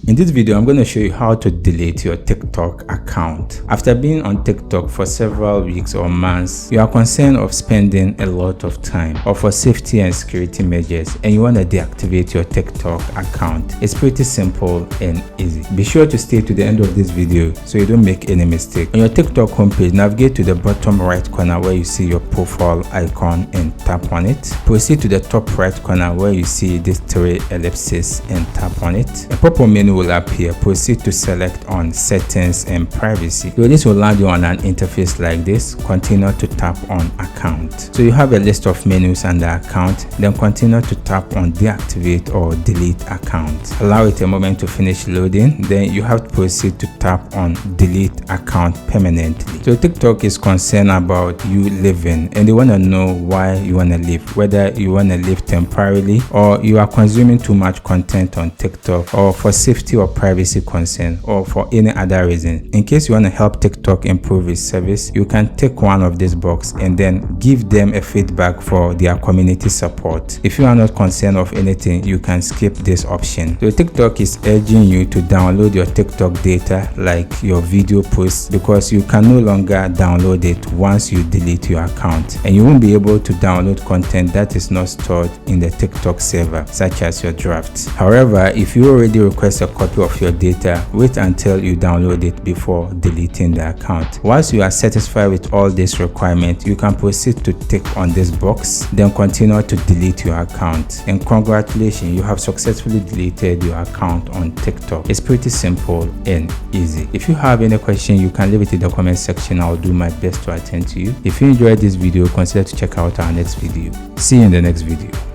In this video, I'm going to show you how to delete your TikTok account. After being on TikTok for several weeks or months, you are concerned of spending a lot of time, or for safety and security measures, and you want to deactivate your TikTok account. It's pretty simple and easy. Be sure to stay to the end of this video so you don't make any mistake. On your TikTok homepage, navigate to the bottom right corner where you see your profile icon and tap on it. Proceed to the top right corner where you see these three ellipses and tap on it. A pop-up menu will appear. Proceed to select on settings and privacy. So this will land you on an interface like this. Continue to tap on account. So you have a list of menus under account, then continue to tap on deactivate or delete account. Allow it a moment to finish loading, then you have to proceed to tap on delete account permanently. So TikTok is concerned about you leaving, and they want to know why you want to leave, whether you want to leave temporarily or you are consuming too much content on TikTok, or for safety or privacy concern, or for any other reason. In case you want to help TikTok improve its service, you can tick one of these boxes and then give them a feedback for their community support. If you are not concerned of anything, you can skip this option. So TikTok is urging you to download your TikTok data, like your video posts, because you can no longer download it once you delete your account, and you won't be able to download content that is not stored in the TikTok server, such as your drafts. However, if you already request a copy of your data, wait until you download it before deleting the account. Once you are satisfied with all these requirements, you can proceed to tick on this box, then continue to delete your account. And congratulations, you have successfully deleted your account on TikTok. It's pretty simple and easy. If you have any question, you can leave it in the comment section. I'll do my best to attend to you. If you enjoyed this video, consider to check out our next video. See you in the next video.